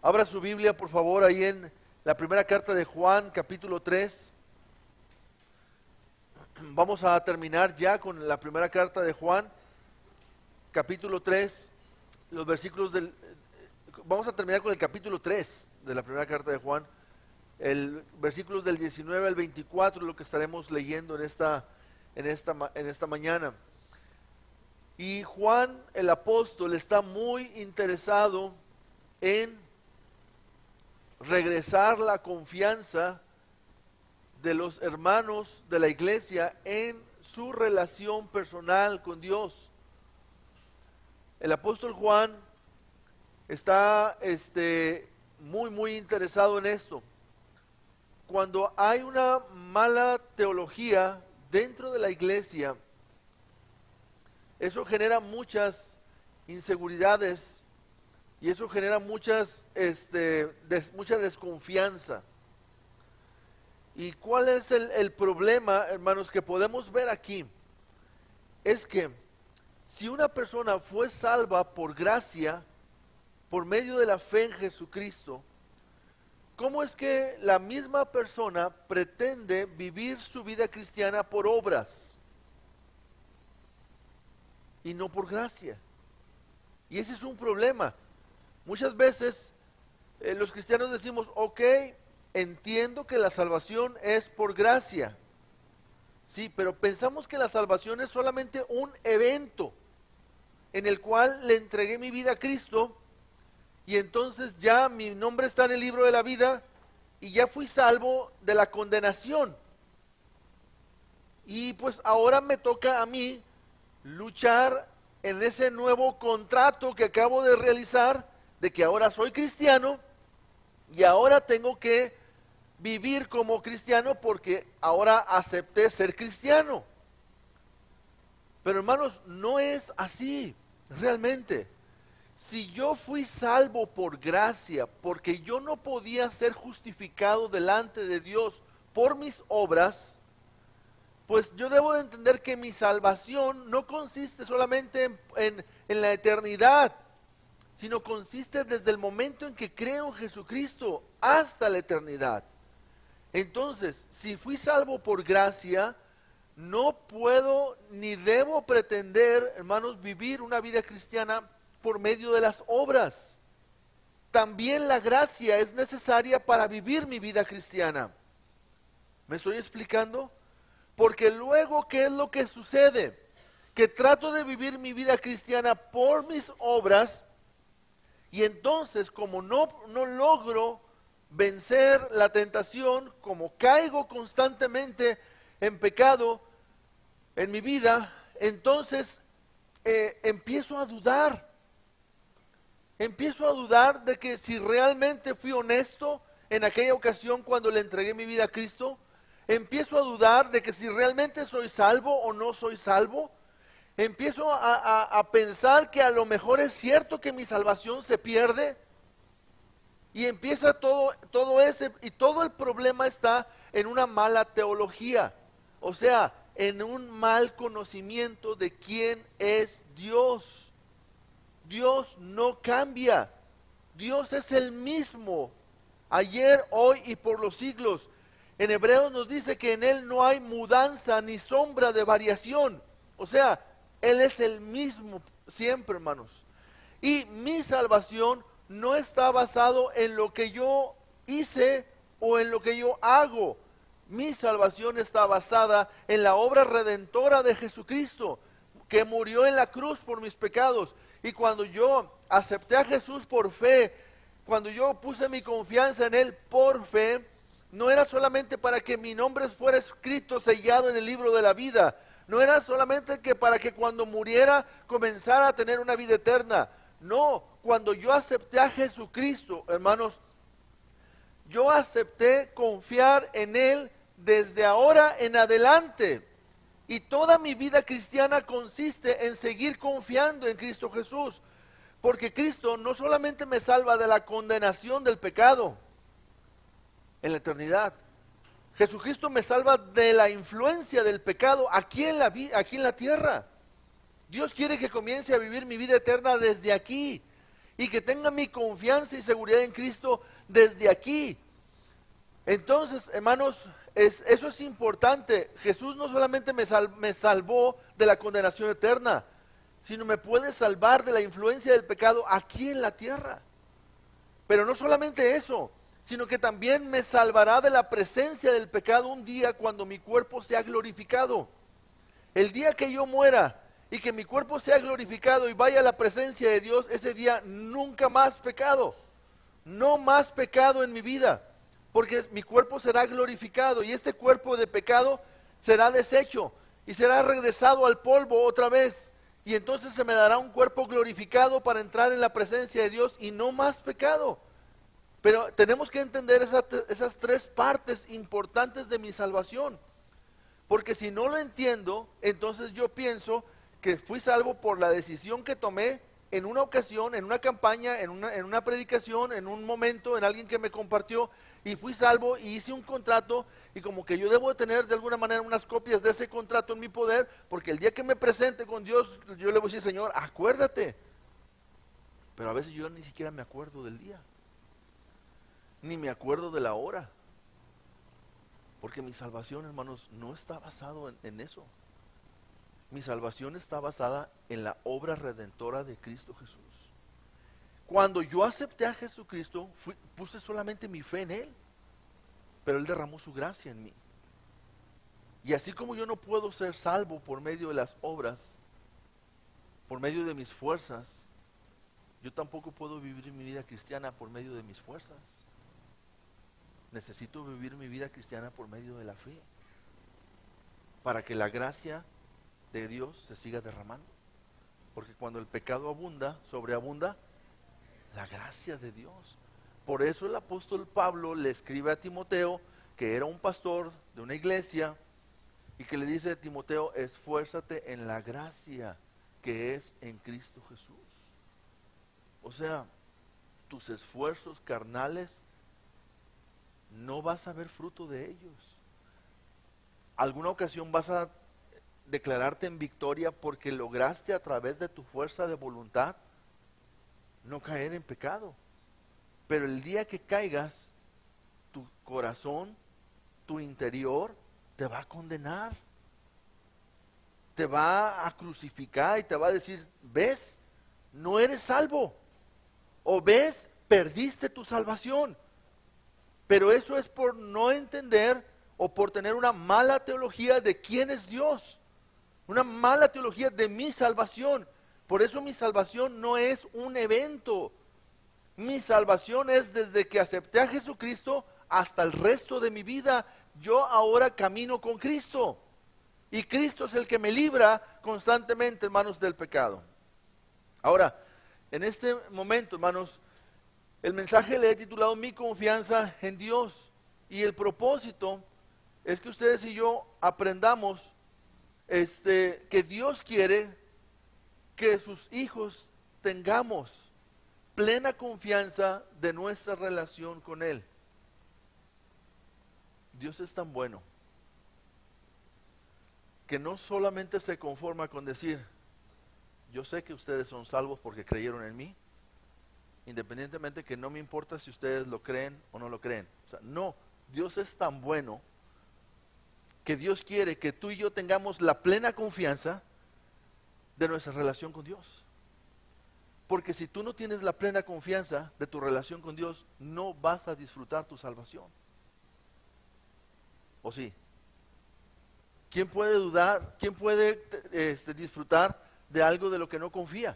Abra su Biblia, por favor, ahí en la primera carta de Juan, capítulo 3. Vamos a terminar ya con la primera carta de Juan, capítulo 3, los versículos vamos a terminar con el capítulo 3 de la primera carta de Juan, el versículos del 19 al 24, lo que estaremos leyendo en esta mañana. Y Juan, el apóstol, está muy interesado en regresar la confianza de los hermanos de la iglesia en su relación personal con Dios. El apóstol Juan está muy interesado en esto. Cuando hay una mala teología dentro de la iglesia, eso genera muchas inseguridades y eso genera mucha desconfianza. ¿Y cuál es el problema, hermanos, que podemos ver aquí? Es que si una persona fue salva por gracia, por medio de la fe en Jesucristo, ¿cómo es que la misma persona pretende vivir su vida cristiana por obras y no por gracia? Y ese es un problema. Muchas veces los cristianos decimos, ok, entiendo que la salvación es por gracia. Sí, pero pensamos que la salvación es solamente un evento en el cual le entregué mi vida a Cristo y entonces ya mi nombre está en el libro de la vida y ya fui salvo de la condenación. Y pues ahora me toca a mí luchar en ese nuevo contrato que acabo de realizar, de que ahora soy cristiano y ahora tengo que vivir como cristiano porque ahora acepté ser cristiano. Pero hermanos, no es así realmente. Si yo fui salvo por gracia, porque yo no podía ser justificado delante de Dios por mis obras, pues yo debo de entender que mi salvación no consiste solamente en la eternidad, sino consiste desde el momento en que creo en Jesucristo hasta la eternidad. Entonces, si fui salvo por gracia, no puedo ni debo pretender, hermanos, vivir una vida cristiana por medio de las obras. También la gracia es necesaria para vivir mi vida cristiana. ¿Me estoy explicando? Porque luego, ¿qué es lo que sucede? Que trato de vivir mi vida cristiana por mis obras y entonces como no logro vencer la tentación, como caigo constantemente en pecado en mi vida, entonces empiezo a dudar de que si realmente fui honesto en aquella ocasión cuando le entregué mi vida a Cristo. Empiezo a dudar de que si realmente soy salvo o no soy salvo. Empiezo a pensar que a lo mejor es cierto que mi salvación se pierde. Y empieza todo el problema está en una mala teología. O sea, en un mal conocimiento de quién es Dios. Dios no cambia. Dios es el mismo, ayer, hoy y por los siglos. En Hebreos nos dice que en Él no hay mudanza ni sombra de variación. O sea, Él es el mismo siempre, hermanos. Y mi salvación no está basado en lo que yo hice o en lo que yo hago. Mi salvación está basada en la obra redentora de Jesucristo, que murió en la cruz por mis pecados. Y cuando yo acepté a Jesús por fe, cuando yo puse mi confianza en Él por fe, no era solamente para que mi nombre fuera escrito, sellado en el libro de la vida. No era solamente que para que cuando muriera comenzara a tener una vida eterna. No, cuando yo acepté a Jesucristo, hermanos, yo acepté confiar en Él desde ahora en adelante. Y toda mi vida cristiana consiste en seguir confiando en Cristo Jesús. Porque Cristo no solamente me salva de la condenación del pecado en la eternidad. Jesucristo me salva de la influencia del pecado aquí en la tierra. Dios quiere que comience a vivir mi vida eterna desde aquí. y que tenga mi confianza y seguridad en Cristo desde aquí. Entonces, hermanos, eso es importante. Jesús no solamente me salvó de la condenación eterna, sino me puede salvar de la influencia del pecado aquí en la tierra. Pero no solamente eso, sino que también me salvará de la presencia del pecado un día cuando mi cuerpo sea glorificado. El día que yo muera y que mi cuerpo sea glorificado y vaya a la presencia de Dios, ese día nunca más pecado, no más pecado en mi vida, porque mi cuerpo será glorificado y este cuerpo de pecado será deshecho y será regresado al polvo otra vez. Y entonces se me dará un cuerpo glorificado para entrar en la presencia de Dios y no más pecado. Pero tenemos que entender esas tres partes importantes de mi salvación. Porque si no lo entiendo, entonces yo pienso que fui salvo por la decisión que tomé en una ocasión, en una campaña, en una predicación, en un momento, en alguien que me compartió, y fui salvo y hice un contrato, y como que yo debo de tener de alguna manera unas copias de ese contrato en mi poder, porque el día que me presente con Dios, yo le voy a decir, Señor, acuérdate. Pero a veces yo ni siquiera me acuerdo del día, ni me acuerdo de la hora, porque mi salvación, hermanos, no está basado en eso. Mi salvación está basada en la obra redentora de Cristo Jesús. Cuando yo acepté a Jesucristo, puse solamente mi fe en Él, pero Él derramó su gracia en mí. Y así como yo no puedo ser salvo por medio de las obras, por medio de mis fuerzas, yo tampoco puedo vivir mi vida cristiana por medio de mis fuerzas. Necesito vivir mi vida cristiana por medio de la fe, para que la gracia de Dios se siga derramando. Porque cuando el pecado abunda, sobreabunda la gracia de Dios. Por eso el apóstol Pablo le escribe a Timoteo, que era un pastor de una iglesia, y que le dice a Timoteo, esfuérzate en la gracia que es en Cristo Jesús. O sea, tus esfuerzos carnales no vas a ver fruto de ellos. Alguna ocasión vas a declararte en victoria porque lograste a través de tu fuerza de voluntad no caer en pecado. Pero el día que caigas, tu corazón, tu interior, te va a condenar. Te va a crucificar y te va a decir, ¿ves? No eres salvo. O ves, perdiste tu salvación. Pero eso es por no entender o por tener una mala teología de quién es Dios. Una mala teología de mi salvación. Por eso mi salvación no es un evento. Mi salvación es desde que acepté a Jesucristo hasta el resto de mi vida. Yo ahora camino con Cristo. Y Cristo es el que me libra constantemente, hermanos, del pecado. Ahora, en este momento, hermanos, el mensaje le he titulado Mi confianza en Dios. Y el propósito es que ustedes y yo aprendamos que Dios quiere que sus hijos tengamos plena confianza de nuestra relación con Él. Dios es tan bueno que no solamente se conforma con decir, yo sé que ustedes son salvos porque creyeron en mí, independientemente que no me importa si ustedes lo creen o no lo creen. O sea, no, Dios es tan bueno que Dios quiere que tú y yo tengamos la plena confianza de nuestra relación con Dios. Porque si tú no tienes la plena confianza de tu relación con Dios, no vas a disfrutar tu salvación. ¿O sí? ¿Quién puede dudar? ¿Quién puede disfrutar de algo de lo que no confía?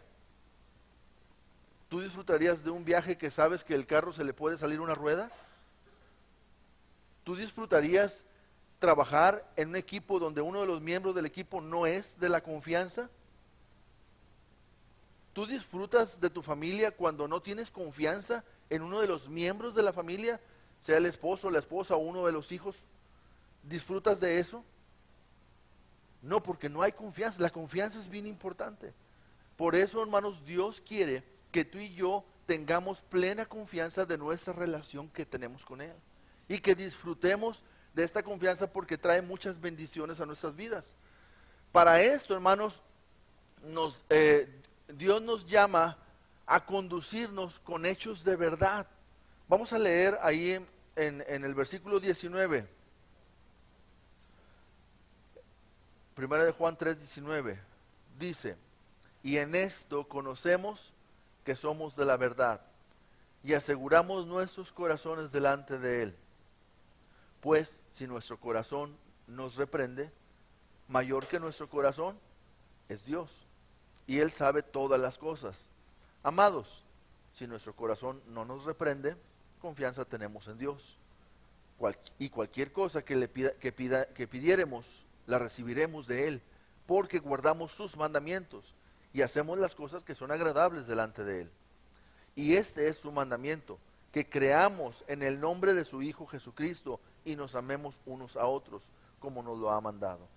¿Tú disfrutarías de un viaje que sabes que el carro se le puede salir una rueda? ¿Tú disfrutarías trabajar en un equipo donde uno de los miembros del equipo no es de la confianza? ¿Tú disfrutas de tu familia cuando no tienes confianza en uno de los miembros de la familia, sea el esposo, la esposa o uno de los hijos? ¿Disfrutas de eso? No, porque no hay confianza. La confianza es bien importante. Por eso, hermanos, Dios quiere que tú y yo tengamos plena confianza de nuestra relación que tenemos con Él. Y que disfrutemos de esta confianza porque trae muchas bendiciones a nuestras vidas. Para esto, hermanos, Dios nos llama a conducirnos con hechos de verdad. Vamos a leer ahí en el versículo 19. Primera de Juan 3:19. Dice, y en esto conocemos que somos de la verdad y aseguramos nuestros corazones delante de Él. Pues si nuestro corazón nos reprende, mayor que nuestro corazón es Dios, y Él sabe todas las cosas. Amados, si nuestro corazón no nos reprende, confianza tenemos en Dios. Y cualquier cosa que pidiéremos, la recibiremos de Él, porque guardamos sus mandamientos y hacemos las cosas que son agradables delante de Él. Y este es su mandamiento, que creamos en el nombre de su Hijo Jesucristo y nos amemos unos a otros, como nos lo ha mandado.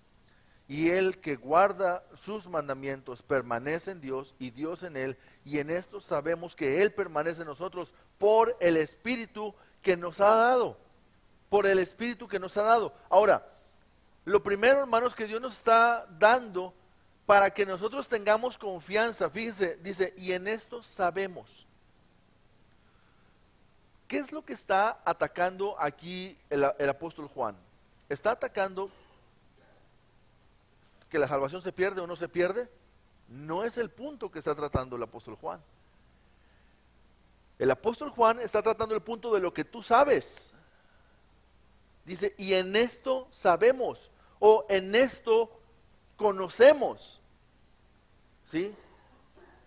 Y el que guarda sus mandamientos permanece en Dios y Dios en él, y en esto sabemos que Él permanece en nosotros por el Espíritu que nos ha dado. Por el Espíritu que nos ha dado. Ahora, lo primero, hermanos, que Dios nos está dando para que nosotros tengamos confianza, fíjense, dice, y en esto sabemos. ¿Qué es lo que está atacando aquí el apóstol Juan? Está atacando que la salvación se pierde o no se pierde. No es el punto que está tratando el apóstol Juan. El apóstol Juan está tratando el punto de lo que tú sabes. Dice, y en esto sabemos, o en esto conocemos. ¿Sí?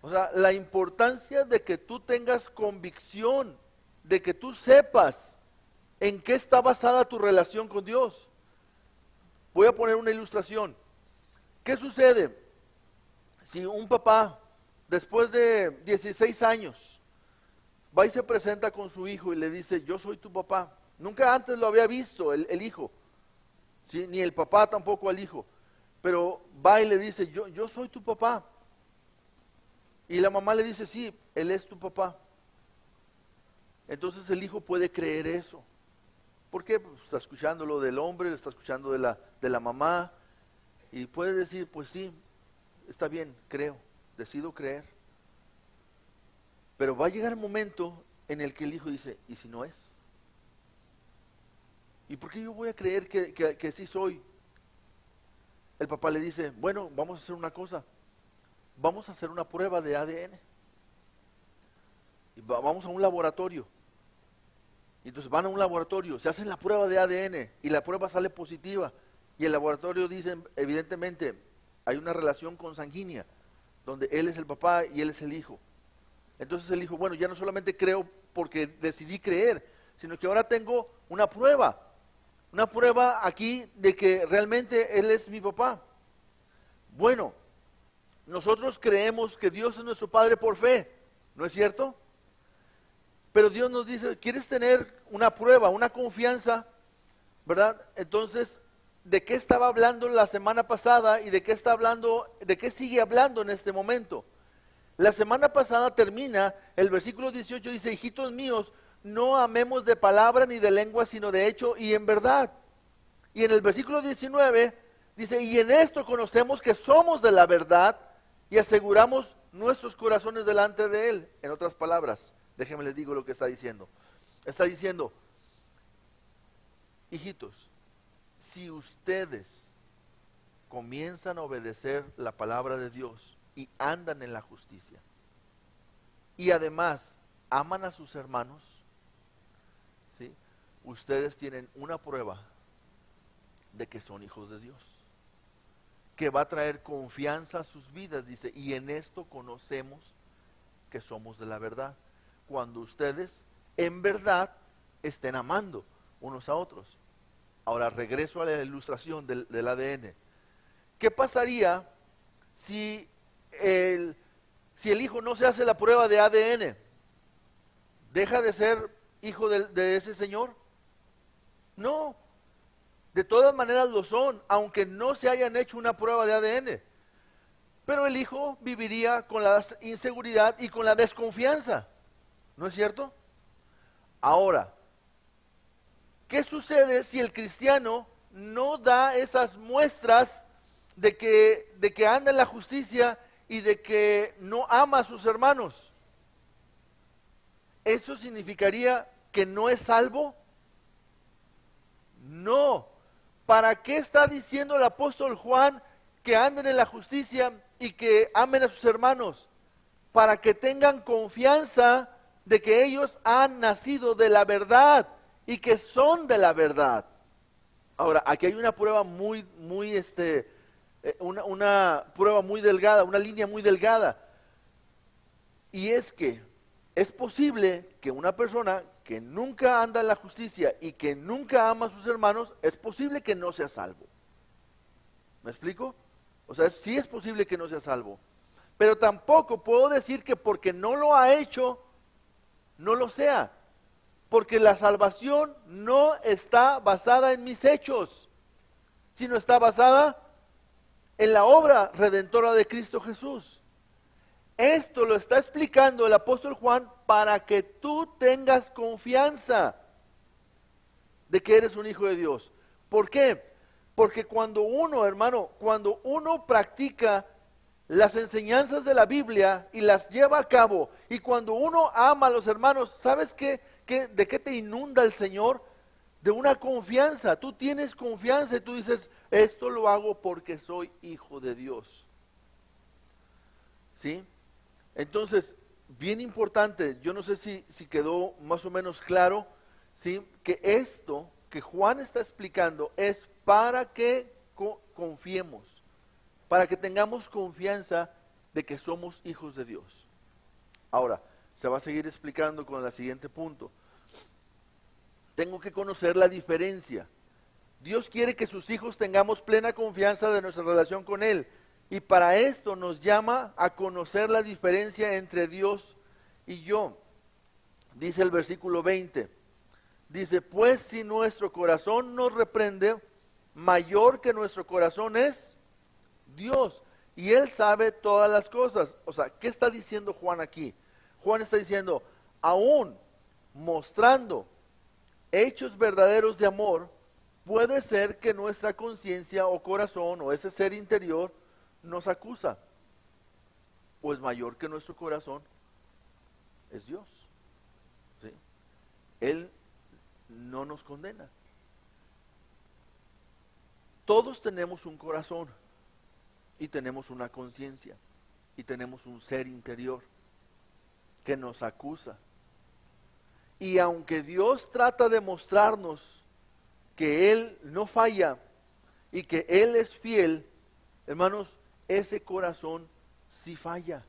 O sea, la importancia de que tú tengas convicción, de que tú sepas en qué está basada tu relación con Dios. Voy a poner una ilustración. ¿Qué sucede si un papá, después de 16 años, va y se presenta con su hijo y le dice, yo soy tu papá? Nunca antes lo había visto el hijo, ¿sí? Ni el papá tampoco al hijo, pero va y le dice, yo soy tu papá. Y la mamá le dice, sí, él es tu papá. Entonces el hijo puede creer eso. ¿Por qué? Pues está escuchando lo del hombre, está escuchando de la mamá, y puede decir, pues sí, está bien, creo, decido creer. Pero va a llegar el momento en el que el hijo dice, ¿y si no es? ¿Y por qué yo voy a creer que sí soy? El papá le dice, bueno, vamos a hacer una cosa, vamos a hacer una prueba de ADN. Y vamos a un laboratorio. Y entonces van a un laboratorio, se hacen la prueba de ADN y la prueba sale positiva. Y el laboratorio dice, evidentemente, hay una relación consanguínea, donde él es el papá y él es el hijo. Entonces el hijo, bueno, ya no solamente creo porque decidí creer, sino que ahora tengo una prueba aquí de que realmente él es mi papá. Bueno, nosotros creemos que Dios es nuestro Padre por fe, ¿no es cierto? Pero Dios nos dice, ¿quieres tener una prueba, una confianza? ¿Verdad? Entonces, ¿de qué estaba hablando la semana pasada y de qué está hablando, de qué sigue hablando en este momento? La semana pasada termina, el versículo 18 dice, hijitos míos, no amemos de palabra ni de lengua, sino de hecho y en verdad. Y en el versículo 19 dice, y en esto conocemos que somos de la verdad y aseguramos nuestros corazones delante de Él. En otras palabras, déjenme les digo lo que está diciendo. Está diciendo, hijitos, si ustedes comienzan a obedecer la palabra de Dios y andan en la justicia, y además aman a sus hermanos, ¿sí? Ustedes tienen una prueba de que son hijos de Dios, que va a traer confianza a sus vidas, dice, y en esto conocemos que somos de la verdad, cuando ustedes en verdad estén amando unos a otros. Ahora regreso a la ilustración del ADN. ¿Qué pasaría si el hijo no se hace la prueba de ADN? ¿Deja de ser hijo de ese señor? No, de todas maneras lo son, aunque no se hayan hecho una prueba de ADN. Pero el hijo viviría con la inseguridad y con la desconfianza, ¿no es cierto? Ahora, ¿qué sucede si el cristiano no da esas muestras de que anda en la justicia y de que no ama a sus hermanos? ¿eso significaría que no es salvo? No. ¿Para qué está diciendo el apóstol Juan que anden en la justicia y que amen a sus hermanos? Para que tengan confianza de que ellos han nacido de la verdad y que son de la verdad. Ahora, aquí hay una prueba una prueba muy delgada, una línea muy delgada. Y es que es posible que una persona que nunca anda en la justicia y que nunca ama a sus hermanos, es posible que no sea salvo. ¿Me explico? O sea, sí es posible que no sea salvo. Pero tampoco puedo decir que porque no lo ha hecho, no lo sea. Porque la salvación no está basada en mis hechos, sino está basada en la obra redentora de Cristo Jesús. Esto lo está explicando el apóstol Juan para que tú tengas confianza de que eres un hijo de Dios. ¿Por qué? Porque cuando uno, hermano, cuando uno practica las enseñanzas de la Biblia y las lleva a cabo, y cuando uno ama a los hermanos, ¿sabes qué? ¿De qué te inunda el Señor? De una confianza. Tú tienes confianza y tú dices, esto lo hago porque soy hijo de Dios. ¿Sí? Entonces, bien importante, yo no sé si quedó más o menos claro, ¿sí? Que esto que Juan está explicando es para que confiemos, para que tengamos confianza de que somos hijos de Dios. Ahora, se va a seguir explicando con el siguiente punto. Tengo que conocer la diferencia. Dios quiere que sus hijos tengamos plena confianza de nuestra relación con Él. Y para esto nos llama a conocer la diferencia entre Dios y yo. Dice el versículo 20. Dice, pues si nuestro corazón nos reprende, mayor que nuestro corazón es Dios. Y Él sabe todas las cosas. O sea, ¿qué está diciendo Juan aquí? Juan está diciendo, aún mostrando hechos verdaderos de amor, puede ser que nuestra conciencia o corazón o ese ser interior nos acusa. Pues mayor que nuestro corazón es Dios. ¿Sí? Él no nos condena. Todos tenemos un corazón y tenemos una conciencia y tenemos un ser interior que nos acusa. Y aunque Dios trata de mostrarnos que Él no falla y que Él es fiel, hermanos, ese corazón sí falla.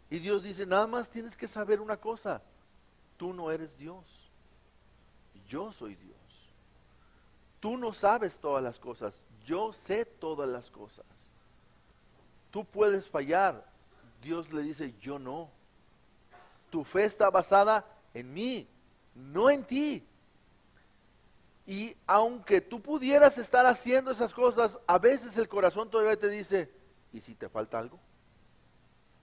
Y Dios dice, nada más tienes que saber una cosa, tú no eres Dios, yo soy Dios. Tú no sabes todas las cosas, yo sé todas las cosas. Tú puedes fallar, Dios le dice, yo no. Tu fe está basada en mí, no en ti. Y aunque tú pudieras estar haciendo esas cosas, a veces el corazón todavía te dice, ¿y si te falta algo?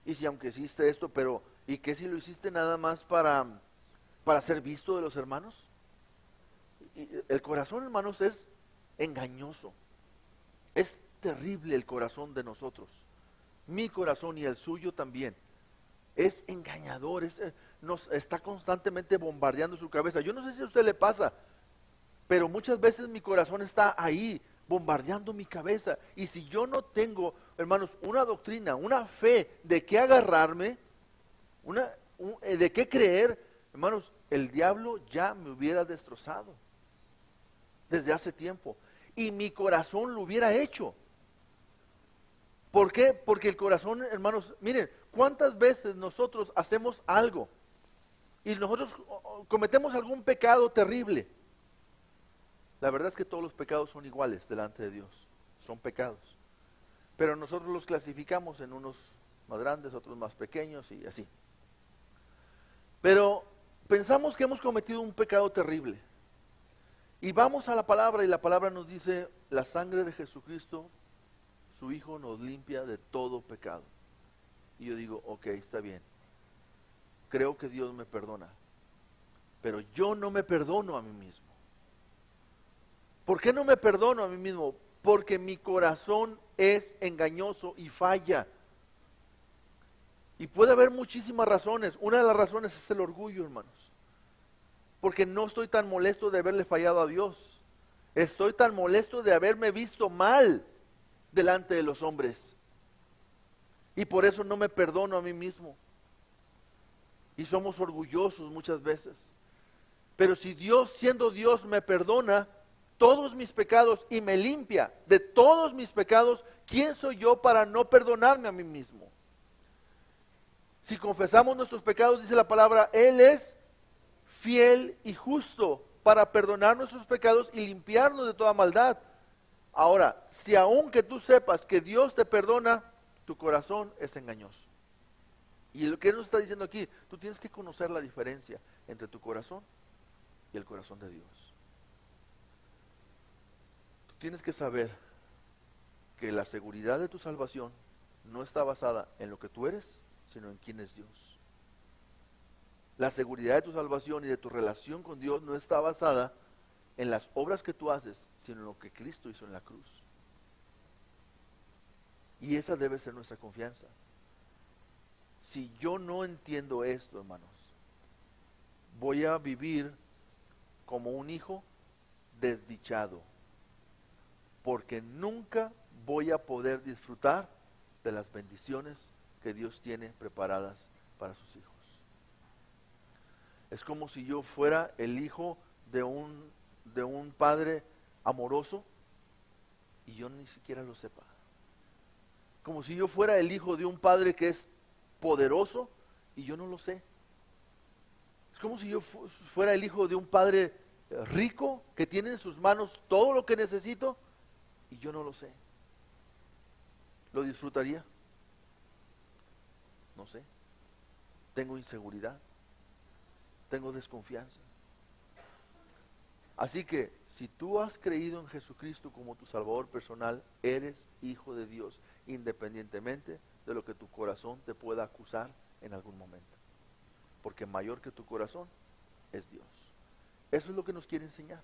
¿Y si aunque hiciste esto, pero ¿y qué si lo hiciste nada más para ser visto de los hermanos? Y el corazón, hermanos, es engañoso. Es terrible el corazón de nosotros. Mi corazón y el suyo también. Es engañador, nos está constantemente bombardeando su cabeza. Yo no sé si a usted le pasa, pero muchas veces mi corazón está ahí, bombardeando mi cabeza. Y si yo no tengo, hermanos, una doctrina, una fe de qué agarrarme, de qué creer, hermanos, el diablo ya me hubiera destrozado desde hace tiempo. Y mi corazón lo hubiera hecho. ¿Por qué? Porque el corazón, hermanos, miren, ¿cuántas veces nosotros hacemos algo y nosotros cometemos algún pecado terrible? La verdad es que todos los pecados son iguales delante de Dios, son pecados. Pero nosotros los clasificamos en unos más grandes, otros más pequeños y así. Pero pensamos que hemos cometido un pecado terrible. Y vamos a la palabra y la palabra nos dice, la sangre de Jesucristo, su Hijo, nos limpia de todo pecado. Y yo digo, ok, está bien. Creo que Dios me perdona. Pero yo no me perdono a mí mismo. ¿Por qué no me perdono a mí mismo? Porque mi corazón es engañoso y falla. Y puede haber muchísimas razones. Una de las razones es el orgullo, hermanos. Porque no estoy tan molesto de haberle fallado a Dios. Estoy tan molesto de haberme visto mal delante de los hombres. Y por eso no me perdono a mí mismo. Y somos orgullosos muchas veces. Pero si Dios, siendo Dios, me perdona todos mis pecados y me limpia de todos mis pecados, ¿quién soy yo para no perdonarme a mí mismo? Si confesamos nuestros pecados, dice la palabra, Él es fiel y justo para perdonar nuestros pecados y limpiarnos de toda maldad. Ahora, si aun que tú sepas que Dios te perdona, tu corazón es engañoso. Y lo que nos está diciendo aquí, tú tienes que conocer la diferencia entre tu corazón y el corazón de Dios. Tú tienes que saber que la seguridad de tu salvación no está basada en lo que tú eres, sino en quién es Dios. La seguridad de tu salvación y de tu relación con Dios no está basada en las obras que tú haces, sino en lo que Cristo hizo en la cruz. Y esa debe ser nuestra confianza. Si yo no entiendo esto, hermanos, voy a vivir como un hijo desdichado, porque nunca voy a poder disfrutar de las bendiciones que Dios tiene preparadas para sus hijos. Es como si yo fuera el hijo de un padre amoroso y yo ni siquiera lo sepa. Como si yo fuera el hijo de un padre que es poderoso y yo no lo sé. Es como si yo fuera el hijo de un padre rico que tiene en sus manos todo lo que necesito y yo no lo sé. ¿Lo disfrutaría? No sé. Tengo inseguridad. Tengo desconfianza. Así que si tú has creído en Jesucristo como tu Salvador personal, eres hijo de Dios, independientemente de lo que tu corazón te pueda acusar en algún momento. Porque mayor que tu corazón es Dios. Eso es lo que nos quiere enseñar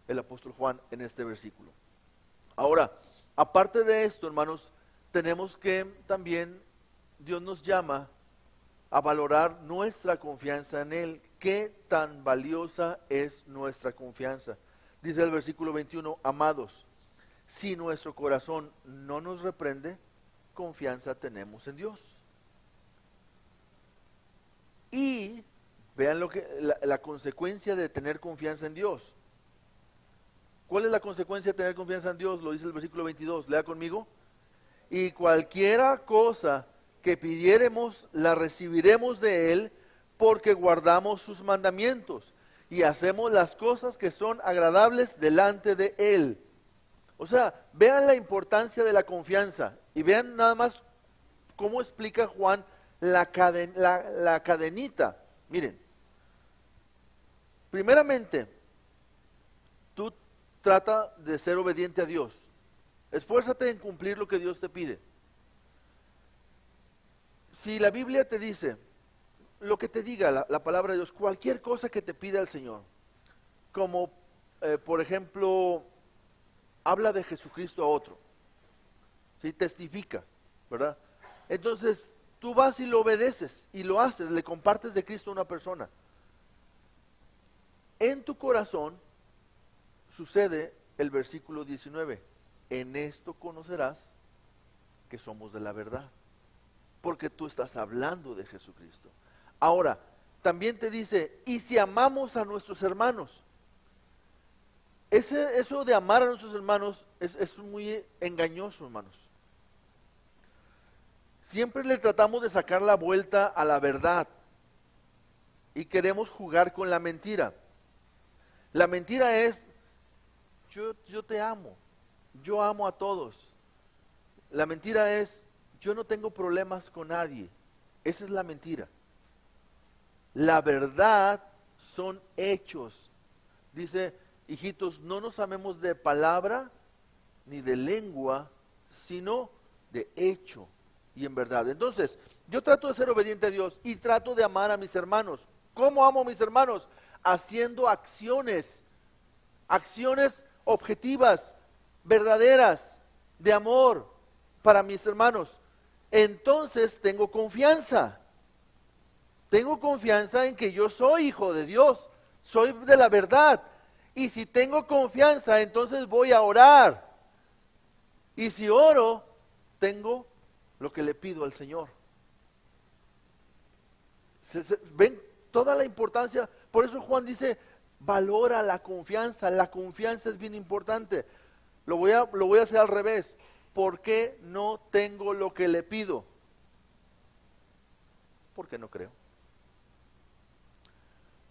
el apóstol Juan en este versículo. Ahora, aparte de esto, hermanos, tenemos que también Dios nos llama a valorar nuestra confianza en Él. ¿Qué tan valiosa es nuestra confianza? Dice el versículo 21, amados, si nuestro corazón no nos reprende, confianza tenemos en Dios. Y vean la consecuencia de tener confianza en Dios. ¿Cuál es la consecuencia de tener confianza en Dios? Lo dice el versículo 22, lea conmigo. Y cualquiera cosa que pidiéremos, la recibiremos de Él, porque guardamos sus mandamientos y hacemos las cosas que son agradables delante de Él. O sea, vean la importancia de la confianza y vean nada más cómo explica Juan la cadenita. Miren, primeramente, tú trata de ser obediente a Dios. Esfuérzate en cumplir lo que Dios te pide. Si la Biblia te dice, lo que te diga la palabra de Dios, cualquier cosa que te pida el Señor, como por ejemplo, habla de Jesucristo a otro, ¿sí? Testifica, ¿verdad? Entonces, tú vas y lo obedeces y lo haces, le compartes de Cristo a una persona. En tu corazón sucede el versículo 19, en esto conocerás que somos de la verdad, porque tú estás hablando de Jesucristo. Ahora, también te dice, y si amamos a nuestros hermanos. Eso de amar a nuestros hermanos es muy engañoso, hermanos. Siempre le tratamos de sacar la vuelta a la verdad y queremos jugar con la mentira. La mentira es, yo te amo, yo amo a todos. La mentira es, yo no tengo problemas con nadie. Esa es la mentira. La verdad son hechos. Dice, hijitos, no nos amemos de palabra ni de lengua, sino de hecho y en verdad. Entonces, yo trato de ser obediente a Dios y trato de amar a mis hermanos. ¿Cómo amo a mis hermanos? Haciendo acciones objetivas, verdaderas, de amor para mis hermanos. entonces tengo confianza. Tengo confianza en que yo soy hijo de Dios, soy de la verdad. Y si tengo confianza, entonces voy a orar. Y si oro, tengo lo que le pido al Señor. ¿Ven toda la importancia? Por eso Juan dice, valora la confianza es bien importante. Lo voy a hacer al revés. ¿Por qué no tengo lo que le pido? Porque no creo.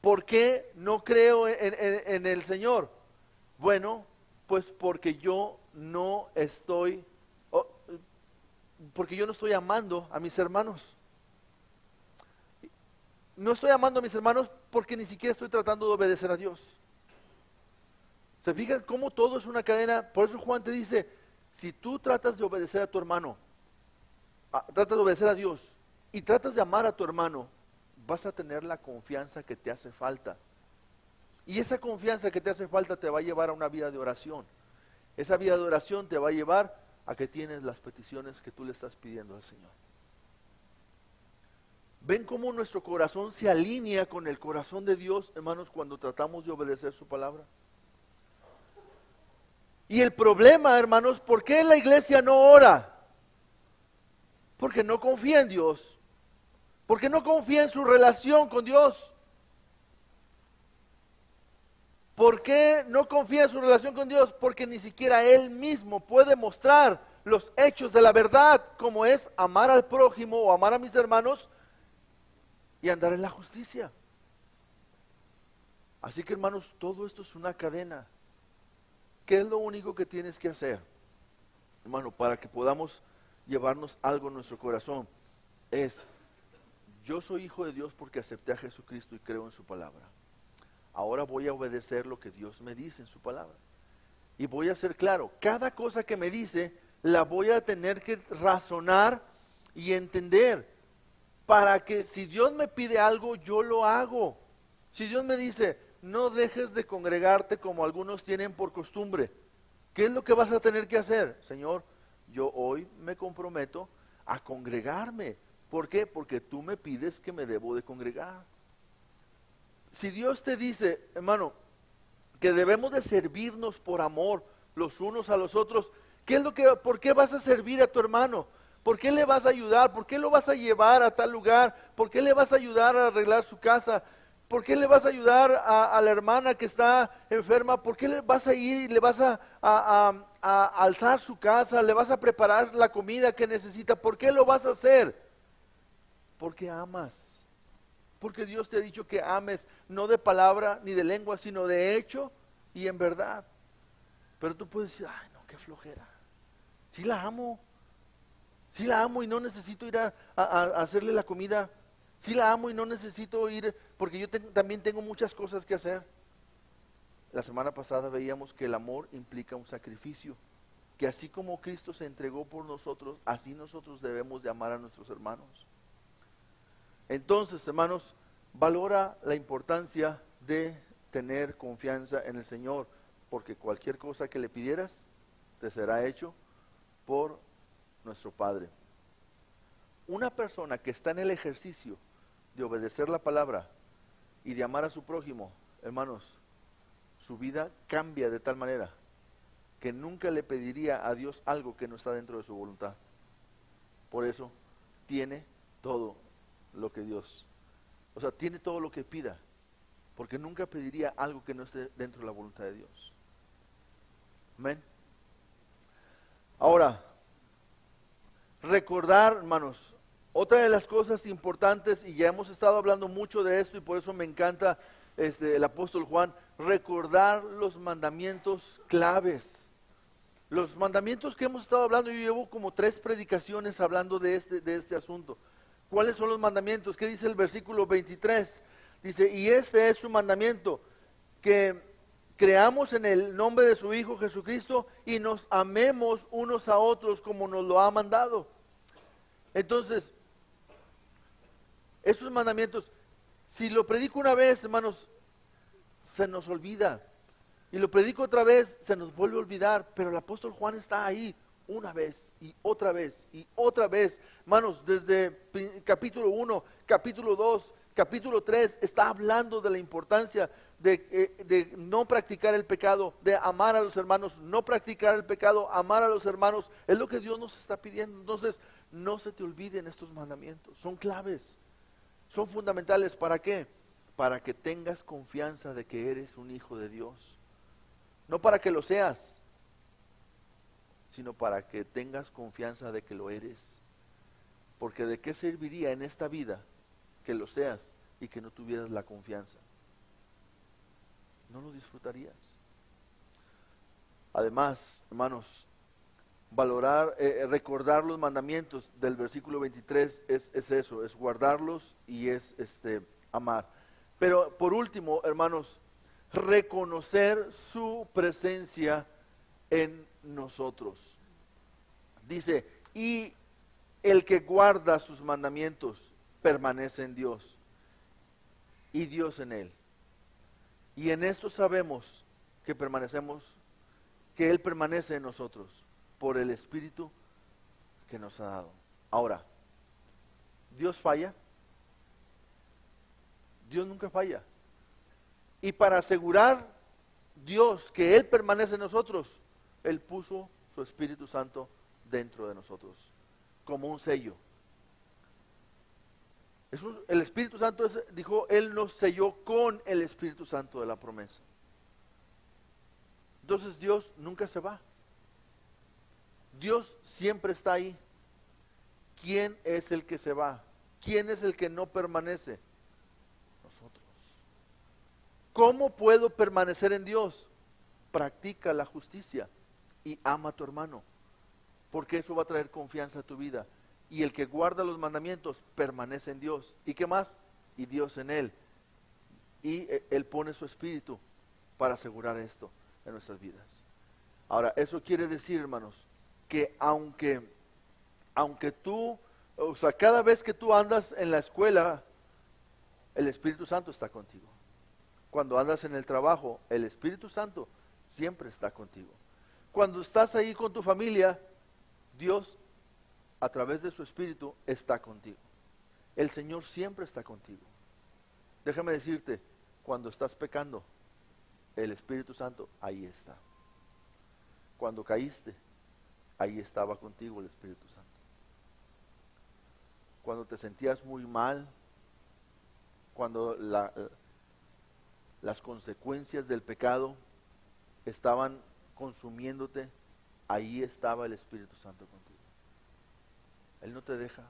¿Por qué no creo en el Señor? Bueno, pues porque yo no estoy amando a mis hermanos. No estoy amando a mis hermanos porque ni siquiera estoy tratando de obedecer a Dios. ¿Se fijan cómo todo es una cadena? Por eso Juan te dice, si tú tratas de obedecer a tu hermano, tratas de obedecer a Dios y tratas de amar a tu hermano, vas a tener la confianza que te hace falta. Y esa confianza que te hace falta te va a llevar a una vida de oración. Esa vida de oración te va a llevar a que tienes las peticiones que tú le estás pidiendo al Señor. ¿Ven cómo nuestro corazón se alinea con el corazón de Dios, hermanos, cuando tratamos de obedecer su palabra? Y el problema, hermanos, ¿por qué la iglesia no ora? Porque no confía en Dios. Porque no confía en su relación con Dios. ¿Por qué no confía en su relación con Dios? Porque ni siquiera Él mismo puede mostrar los hechos de la verdad, como es amar al prójimo o amar a mis hermanos y andar en la justicia. Así que, hermanos, todo esto es una cadena. ¿Qué es lo único que tienes que hacer, hermano, para que podamos llevarnos algo en nuestro corazón? Es, yo soy hijo de Dios porque acepté a Jesucristo y creo en su palabra. Ahora voy a obedecer lo que Dios me dice en su palabra. Y voy a ser claro, cada cosa que me dice, la voy a tener que razonar y entender, para que si Dios me pide algo, yo lo hago. Si Dios me dice, no dejes de congregarte como algunos tienen por costumbre, ¿qué es lo que vas a tener que hacer? Señor, yo hoy me comprometo a congregarme. ¿Por qué? Porque tú me pides que me debo de congregar. Si Dios te dice, hermano, que debemos de servirnos por amor los unos a los otros, ¿por qué vas a servir a tu hermano? ¿Por qué le vas a ayudar? ¿Por qué lo vas a llevar a tal lugar? ¿Por qué le vas a ayudar a arreglar su casa? ¿Por qué le vas a ayudar a la hermana que está enferma? ¿Por qué le vas a ir y le vas a alzar su casa? ¿Le vas a preparar la comida que necesita? ¿Por qué lo vas a hacer? Porque amas. Porque Dios te ha dicho que ames, no de palabra ni de lengua, sino de hecho y en verdad. Pero tú puedes decir, ay no, qué flojera. Sí la amo y no necesito ir a hacerle la comida. Sí la amo y no necesito ir, porque yo también tengo muchas cosas que hacer. La semana pasada veíamos que el amor implica un sacrificio. Que así como Cristo se entregó por nosotros, así nosotros debemos de amar a nuestros hermanos. Entonces, hermanos, valora la importancia de tener confianza en el Señor, porque cualquier cosa que le pidieras, te será hecho por nuestro Padre. Una persona que está en el ejercicio de obedecer la palabra y de amar a su prójimo, hermanos, su vida cambia de tal manera que nunca le pediría a Dios algo que no está dentro de su voluntad. Por eso tiene todo lo que Dios, tiene todo lo que pida, porque nunca pediría algo que no esté dentro de la voluntad de Dios. Amén. Ahora, recordar, hermanos, otra de las cosas importantes, y ya hemos estado hablando mucho de esto, y por eso me encanta el apóstol Juan, recordar los mandamientos claves. Los mandamientos que hemos estado hablando, yo llevo como 3 predicaciones hablando de este asunto. ¿Cuáles son los mandamientos? ¿Qué dice el versículo 23? Dice, y este es su mandamiento, que creamos en el nombre de su Hijo Jesucristo y nos amemos unos a otros como nos lo ha mandado. Entonces, esos mandamientos, si lo predico una vez, hermanos, se nos olvida. Y lo predico otra vez, se nos vuelve a olvidar. Pero el apóstol Juan está ahí una vez y otra vez y otra vez. Hermanos, desde capítulo 1, capítulo 2, capítulo 3, está hablando de la importancia de no practicar el pecado, de amar a los hermanos, no practicar el pecado, amar a los hermanos. Es lo que Dios nos está pidiendo. Entonces, no se te olviden estos mandamientos. Son claves, son fundamentales. ¿Para qué? Para que tengas confianza de que eres un hijo de Dios. No para que lo seas, sino para que tengas confianza de que lo eres. Porque ¿de qué serviría en esta vida que lo seas y que no tuvieras la confianza? No lo disfrutarías. Además, hermanos, valorar, recordar los mandamientos del versículo 23 es eso, es guardarlos y es amar. Pero por último, hermanos, reconocer su presencia en nosotros. Dice, y el que guarda sus mandamientos permanece en Dios y Dios en él. Y en esto sabemos que permanecemos, que Él permanece en nosotros por el Espíritu que nos ha dado. Ahora, ¿Dios falla? Dios nunca falla. Y para asegurar Dios que Él permanece en nosotros, Él puso su Espíritu Santo dentro de nosotros, como un sello. El Espíritu Santo dijo, Él nos selló con el Espíritu Santo de la promesa. Entonces Dios nunca se va. Dios siempre está ahí. ¿Quién es el que se va? ¿Quién es el que no permanece? Nosotros. ¿Cómo puedo permanecer en Dios? Practica la justicia y ama a tu hermano, porque eso va a traer confianza a tu vida. Y el que guarda los mandamientos permanece en Dios. ¿Y qué más? Y Dios en él. Y Él pone su espíritu para asegurar esto en nuestras vidas. Ahora, eso quiere decir, hermanos, que aunque tú, o sea, cada vez que tú andas en la escuela, el Espíritu Santo está contigo. Cuando andas en el trabajo, el Espíritu Santo siempre está contigo. Cuando estás ahí con tu familia, Dios, a través de su Espíritu, está contigo. El Señor siempre está contigo. Déjame decirte, cuando estás pecando, el Espíritu Santo ahí está. Cuando caíste, ahí estaba contigo el Espíritu Santo. Cuando te sentías muy mal, cuando las consecuencias del pecado estaban consumiéndote, ahí estaba el Espíritu Santo contigo. Él no te deja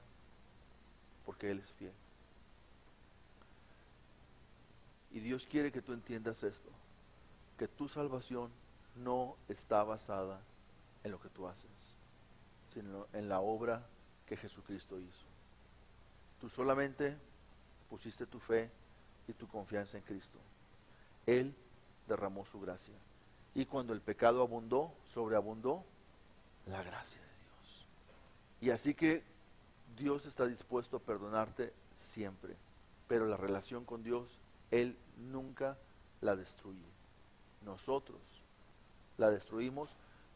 porque Él es fiel. Y Dios quiere que tú entiendas esto, que tu salvación no está basada en lo que tú haces, sino en la obra que Jesucristo hizo. Tú solamente pusiste tu fe y tu confianza en Cristo. Él derramó su gracia. Y cuando el pecado abundó, sobreabundó la gracia de Dios. Y así que Dios está dispuesto a perdonarte siempre. Pero la relación con Dios, Él nunca la destruye. Nosotros la destruimos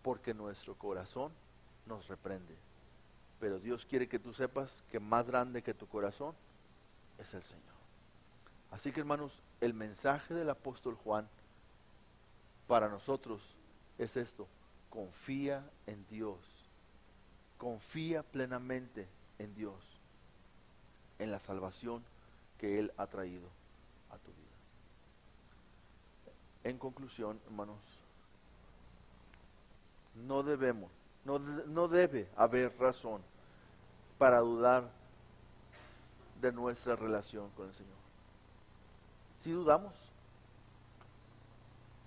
porque nuestro corazón nos reprende. Pero Dios quiere que tú sepas que más grande que tu corazón es el Señor. Así que, hermanos, el mensaje del apóstol Juan para nosotros es esto: confía en Dios, confía plenamente en Dios, en la salvación que Él ha traído a tu vida. En conclusión, hermanos, no debe haber razón para dudar de nuestra relación con el Señor. Si dudamos,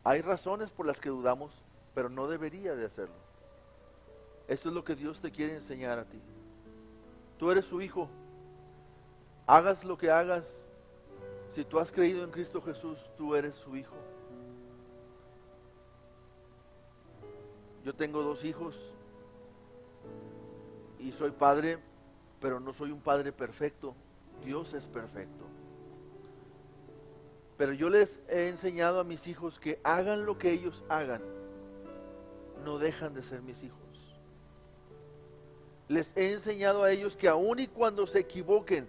hay razones por las que dudamos, pero no debería de hacerlo. Esto es lo que Dios te quiere enseñar a ti. Tú eres su hijo. Hagas lo que hagas, si tú has creído en Cristo Jesús, tú eres su hijo. Yo tengo 2 hijos y soy padre, pero no soy un padre perfecto. Dios es perfecto. Pero yo les he enseñado a mis hijos que hagan lo que ellos hagan, no dejan de ser mis hijos. Les he enseñado a ellos que aun y cuando se equivoquen,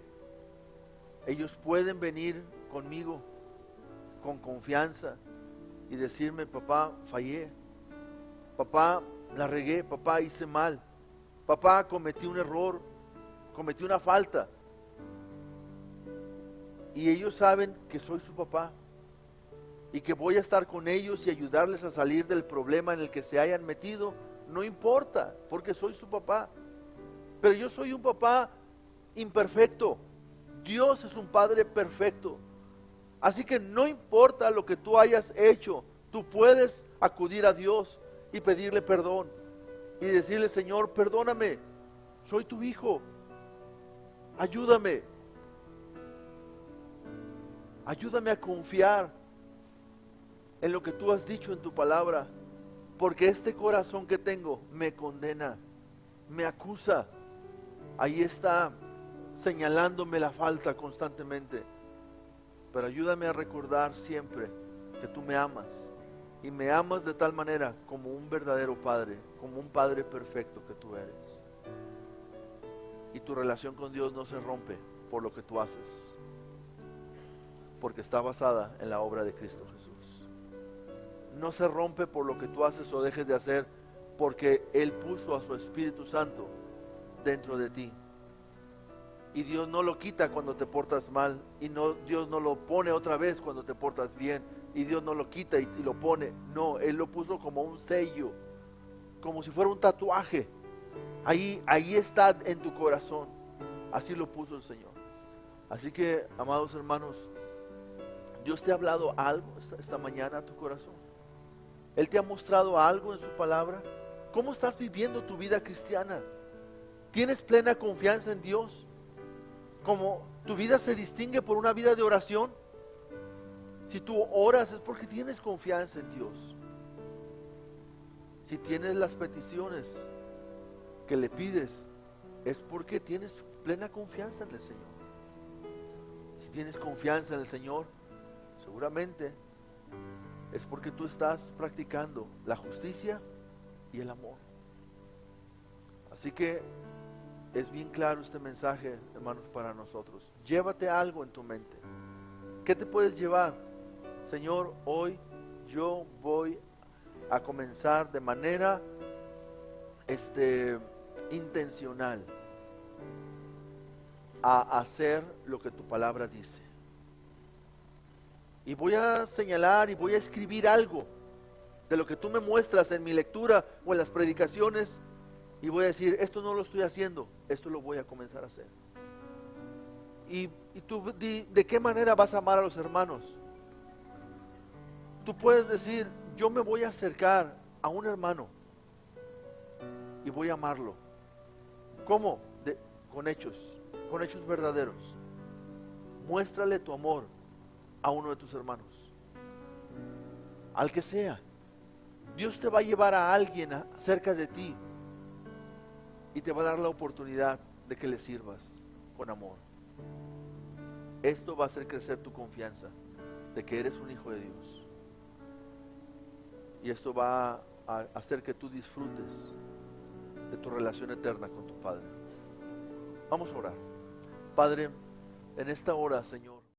ellos pueden venir conmigo con confianza y decirme: papá, fallé, papá, la regué, papá, hice mal, papá, cometí un error, cometí una falta. Y ellos saben que soy su papá y que voy a estar con ellos y ayudarles a salir del problema en el que se hayan metido. No importa, porque soy su papá. Pero yo soy un papá imperfecto. Dios es un padre perfecto. Así que no importa lo que tú hayas hecho, tú puedes acudir a Dios y pedirle perdón y decirle: Señor, perdóname, soy tu hijo, ayúdame a confiar en lo que tú has dicho en tu palabra, porque este corazón que tengo me condena, me acusa, ahí está señalándome la falta constantemente. Pero ayúdame a recordar siempre que tú me amas, y me amas de tal manera como un verdadero padre, como un padre perfecto que tú eres. Y tu relación con Dios no se rompe por lo que tú haces, porque está basada en la obra de Cristo Jesús. No se rompe por lo que tú haces o dejes de hacer, porque Él puso a su Espíritu Santo dentro de ti. Y Dios no lo quita cuando te portas mal, y Dios no lo pone otra vez cuando te portas bien, y Dios no lo quita y lo pone. No, Él lo puso como un sello, como si fuera un tatuaje. Ahí está en tu corazón. Así lo puso el Señor. Así que, amados hermanos, Dios te ha hablado algo esta mañana a tu corazón. Él te ha mostrado algo en su palabra. ¿Cómo estás viviendo tu vida cristiana? ¿Tienes plena confianza en Dios? ¿Cómo tu vida se distingue por una vida de oración? Si tú oras es porque tienes confianza en Dios. Si tienes las peticiones que le pides, es porque tienes plena confianza en el Señor. Si tienes confianza en el Señor, seguramente es porque tú estás practicando la justicia y el amor. Así que es bien claro este mensaje, hermanos, para nosotros. Llévate algo en tu mente. ¿Qué te puedes llevar? Señor, hoy yo voy a comenzar de manera intencional a hacer lo que tu palabra dice. Y voy a señalar y voy a escribir algo de lo que tú me muestras en mi lectura o en las predicaciones, y voy a decir: esto no lo estoy haciendo, esto lo voy a comenzar a hacer. Y tú ¿de qué manera vas a amar a los hermanos? Tú puedes decir: yo me voy a acercar a un hermano y voy a amarlo. ¿Cómo? Con hechos verdaderos. Muéstrale tu amor a uno de tus hermanos, al que sea. Dios te va a llevar a alguien cerca de ti y te va a dar la oportunidad de que le sirvas con amor. Esto va a hacer crecer tu confianza de que eres un hijo de Dios, y esto va a hacer que tú disfrutes de tu relación eterna con tu Padre. Vamos a orar. Padre, en esta hora, Señor,